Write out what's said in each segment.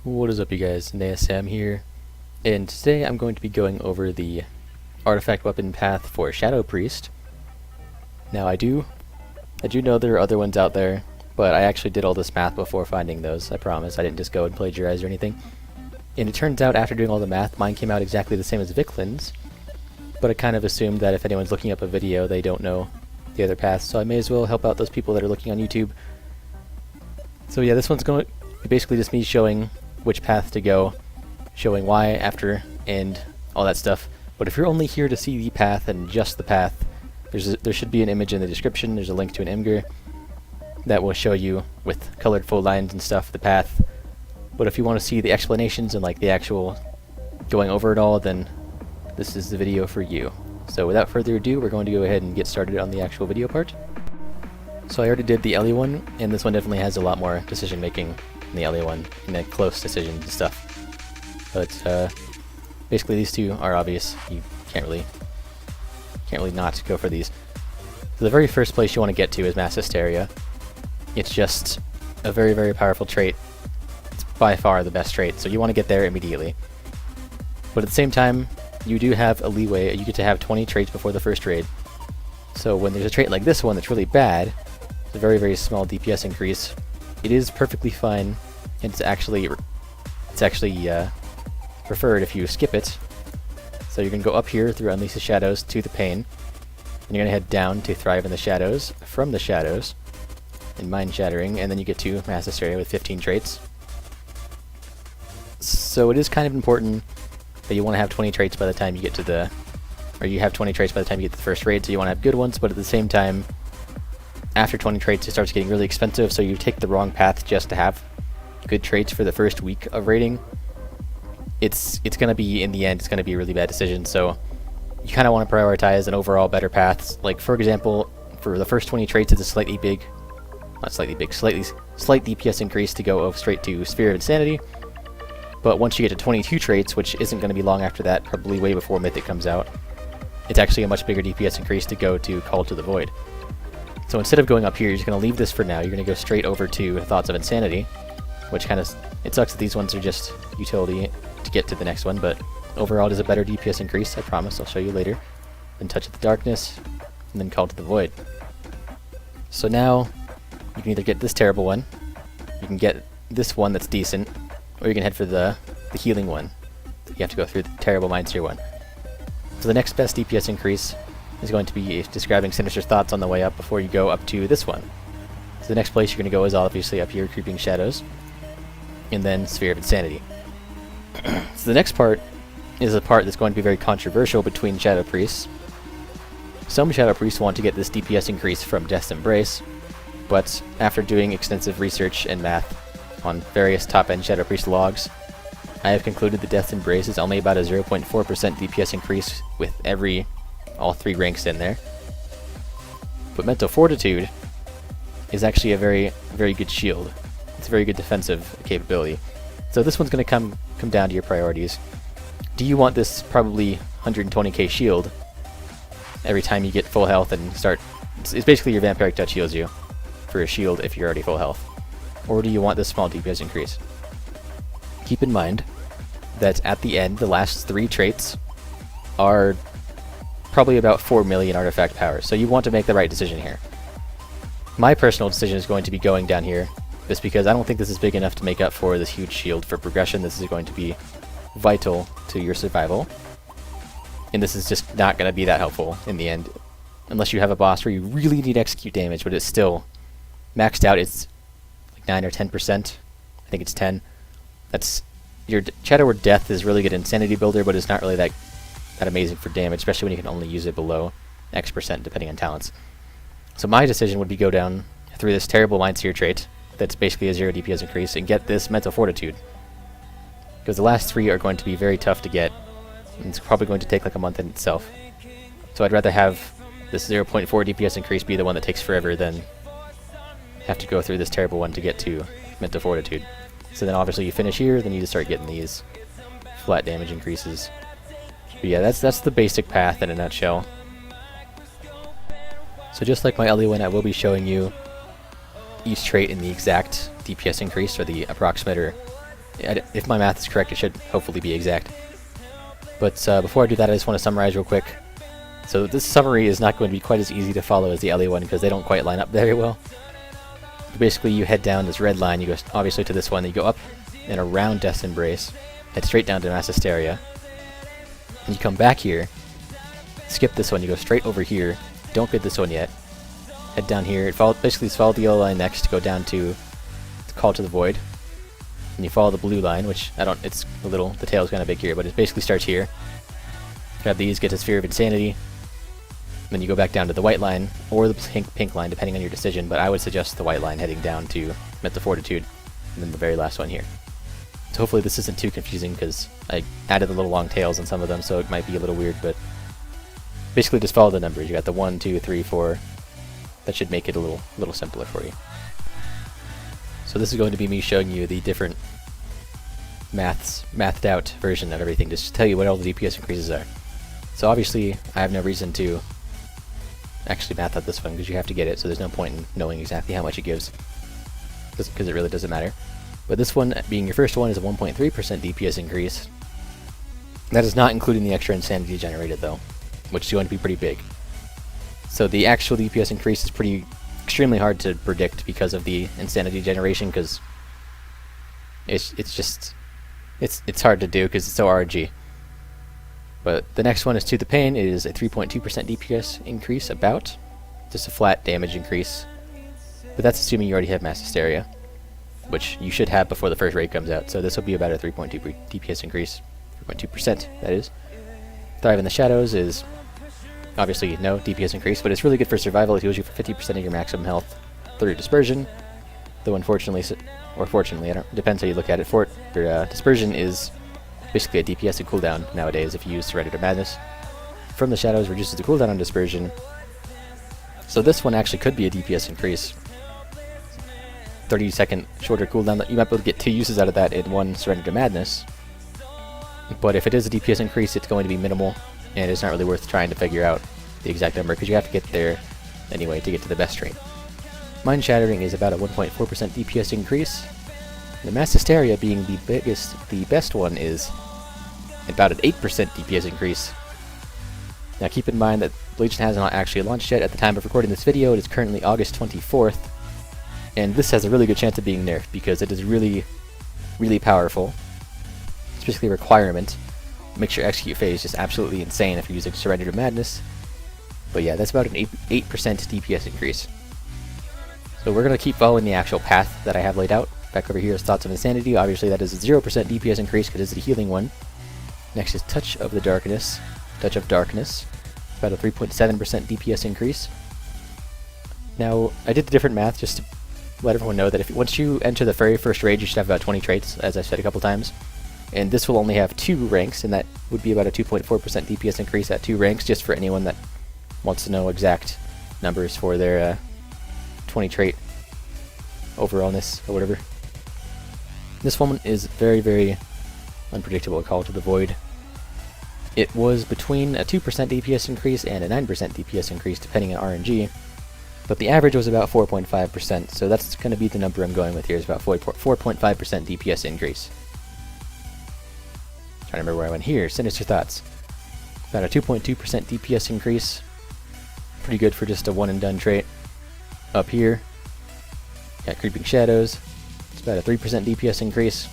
What is up, you guys? Naesam here, and today I'm going to be going over the artifact weapon path for Shadow Priest. Now I do know there are other ones out there, but I actually did all this math before finding those, I promise. I didn't just go and plagiarize or anything. And it turns out after doing all the math, mine came out exactly the same as Viklin's, but I kind of assumed that if anyone's looking up a video, they don't know the other paths, so I may as well help out those people that are looking on YouTube. So yeah, this one's going to be basically just me showing which path to go, showing why, after, and all that stuff. But if you're only here to see the path and just the path, there should be an image in the description. There's a link to an imgur that will show you, with colored full lines and stuff, the path. But if you want to see the explanations and like the actual going over it all, then this is the video for you. So without further ado, we're going to go ahead and get started on the actual video part. So I already did the Ellie one, and this one definitely has a lot more decision making than the Ellie one, and then close decisions and stuff. But basically these two are obvious. You can't really not go for these. So the very first place you want to get to is Mass Hysteria. It's just a very, very powerful trait. It's by far the best trait, so you want to get there immediately. But at the same time, you do have a leeway. You get to have 20 traits before the first raid. So when there's a trait like this one that's really bad, it's a very, very small DPS increase, it is perfectly fine, and it's actually preferred if you skip it. So you're going to go up here through Unleash the Shadows to the Pain, and you're going to head down to Thrive in the Shadows, from the Shadows, and Mind Shattering, and then you get to Mass Hysteria with 15 traits. So it is kind of important that you want to have 20 traits by the time you get to the... or you have 20 traits by the time you get to the first raid, so you want to have good ones, but at the same time, after 20 traits it starts getting really expensive, so you take the wrong path just to have good traits for the first week of raiding. It's going to be, in the end, it's going to be a really bad decision, so you kind of want to prioritize an overall better path. Like, for example, for the first 20 traits, it's a slight DPS increase to go straight to Sphere of Insanity, but once you get to 22 traits, which isn't going to be long after that, probably way before Mythic comes out, it's actually a much bigger DPS increase to go to Call to the Void. So instead of going up here, you're just going to leave this for now. You're going to go straight over to Thoughts of Insanity, which kind of... it sucks that these ones are just utility to get to the next one, but overall it is a better DPS increase, I promise. I'll show you later. Then Touch of the Darkness, and then Call to the Void. So now, you can either get this terrible one, you can get this one that's decent, or you can head for the healing one. You have to go through the terrible Mindseer one. So the next best DPS increase is going to be describing Sinister Thoughts on the way up before you go up to this one. So the next place you're going to go is obviously up here, Creeping Shadows, and then Sphere of Insanity. So the next part is a part that's going to be very controversial between Shadow Priests. Some Shadow Priests want to get this DPS increase from Death's Embrace, but after doing extensive research and math on various top-end Shadow Priest logs, I have concluded that Death's Embrace is only about a 0.4% DPS increase with all three ranks in there. But Mental Fortitude is actually a very, very good shield. It's a very good defensive capability. So this one's going to come down to your priorities. Do you want this probably 120k shield every time you get full health and start... it's basically your Vampiric Touch heals you for a shield if you're already full health. Or do you want this small DPS increase? Keep in mind that at the end, the last 3 traits are probably about 4 million artifact power, so you want to make the right decision here. My personal decision is going to be going down here, just because I don't think this is big enough to make up for this huge shield for progression. This is going to be vital to your survival, and this is just not going to be that helpful in the end, unless you have a boss where you really need execute damage, but it's still maxed out. It's like 9 or 10%. I think it's 10. That's your Shadow Word Death is really good Insanity builder, but it's not really that amazing for damage, especially when you can only use it below X% depending on talents. So my decision would be go down through this terrible Mindseer trait that's basically a 0 DPS increase and get this Mental Fortitude, because the last 3 are going to be very tough to get, and it's probably going to take like a month in itself. So I'd rather have this 0.4 DPS increase be the one that takes forever than have to go through this terrible one to get to Mental Fortitude. So then obviously you finish here, then you just start getting these flat damage increases. But yeah, that's the basic path in a nutshell. So just like my Ellie one, I will be showing you each trait in the exact DPS increase, or the approximate or If my math is correct, it should hopefully be exact. But before I do that, I just want to summarize real quick. So this summary is not going to be quite as easy to follow as the LA one because they don't quite line up very well. But basically, you head down this red line, you go obviously to this one, then you go up and around Death's Embrace, head straight down to Mass Hysteria, and you come back here, skip this one, you go straight over here, don't bid this one yet, head down here, basically follow the yellow line next, go down to Call to the Void, and you follow the blue line, which it's a little, the tail's kind of big here, but it basically starts here. Grab these, get to Sphere of Insanity, then you go back down to the white line, or the pink line, depending on your decision, but I would suggest the white line heading down to the Fortitude, and then the very last one here. So hopefully this isn't too confusing, because I added the little long tails on some of them, so it might be a little weird, but basically just follow the numbers. You got the 1, 2, 3, 4. That should make it a little simpler for you. So this is going to be me showing you the different mathed out version of everything, just to tell you what all the DPS increases are. So obviously I have no reason to actually math out this one because you have to get it, so there's no point in knowing exactly how much it gives because it really doesn't matter. But this one, being your first one, is a 1.3% DPS increase. That is not including the extra insanity generated though, which is going to be pretty big. So the actual DPS increase is extremely hard to predict because of the insanity generation, because it's hard to do because it's so RNG. But the next one is To the Pain. It is a 3.2% DPS increase, just a flat damage increase. But that's assuming you already have Mass Hysteria, which you should have before the first raid comes out. So this will be about a 3.2 DPS increase, 3.2% that is. Thrive in the Shadows is obviously no DPS increase, but it's really good for survival. It heals you for 50% of your maximum health through Dispersion. Though unfortunately, or fortunately, depends how you look at it. Dispersion is basically a DPS and cooldown nowadays if you use Surrender to Madness. From the Shadows reduces the cooldown on Dispersion. So this one actually could be a DPS increase. 30-second shorter cooldown. You might be able to get 2 uses out of that in one Surrender to Madness. But if it is a DPS increase, it's going to be minimal, and it's not really worth trying to figure out the exact number because you have to get there anyway to get to the best rate. Mind Shattering is about a 1.4% DPS increase. The Mass Hysteria being the best one is about an 8% DPS increase. Now keep in mind that Legion has not actually launched yet. At the time of recording this video, it is currently August 24th, and this has a really good chance of being nerfed because it is really, really powerful. It's basically a requirement. Makes your execute phase just absolutely insane if you're using Surrender to Madness. But yeah, that's about an 8% DPS increase. So we're going to keep following the actual path that I have laid out. Back over here is Thoughts of Insanity. Obviously that is a 0% DPS increase because it's a healing one. Next is Touch of Darkness. It's about a 3.7% DPS increase. Now, I did the different math just to let everyone know that once you enter the very first raid, you should have about 20 traits, as I've said a couple times. And this will only have 2 ranks, and that would be about a 2.4% DPS increase at 2 ranks, just for anyone that wants to know exact numbers for their 20 trait overallness or whatever. This one is very, very unpredictable. Call to the Void. It was between a 2% DPS increase and a 9% DPS increase, depending on RNG, but the average was about 4.5%, so that's going to be the number I'm going with here, is about 4.5% DPS increase. Trying to remember where I went here. Sinister Thoughts. About a 2.2% DPS increase. Pretty good for just a one-and-done trait. Up here, got Creeping Shadows. It's about a 3% DPS increase.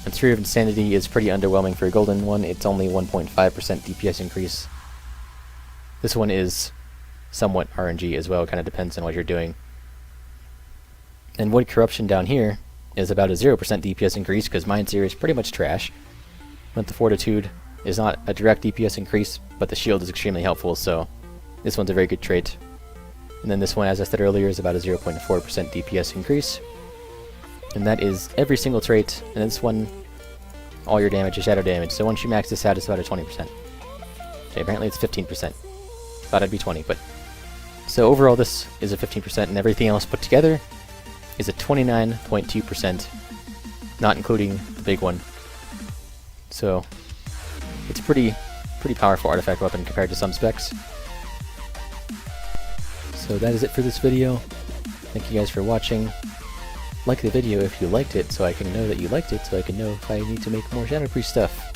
And Sphere of Insanity is pretty underwhelming for a golden one. It's only 1.5% DPS increase. This one is somewhat RNG as well. It kind of depends on what you're doing. And Void Corruption down here is about a 0% DPS increase because Mind Seer is pretty much trash. But the Fortitude is not a direct DPS increase, but the shield is extremely helpful, so this one's a very good trait. And then this one, as I said earlier, is about a 0.4% DPS increase. And that is every single trait, and this one, all your damage is shadow damage, so once you max this out, it's about a 20%. Okay, apparently it's 15%. Thought it'd be 20, but... So overall this is a 15%, and everything else put together is a 29.2%, not including the big one. So, it's a pretty powerful artifact weapon compared to some specs. So that is it for this video. Thank you guys for watching. like the video if you liked it, so I can know that you liked it, so I can know if I need to make more Shadow Priest stuff.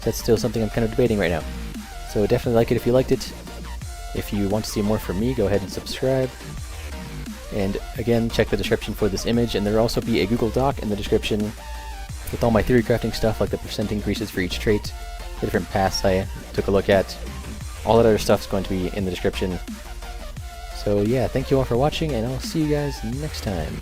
That's still something I'm kind of debating right now. So definitely like it if you liked it. If you want to see more from me, go ahead and subscribe. And again, check the description for this image, and there will also be a Google Doc in the description with all my theory crafting stuff, like the percent increases for each trait, the different paths I took a look at. All that other stuff is going to be in the description. So yeah, thank you all for watching, and I'll see you guys next time.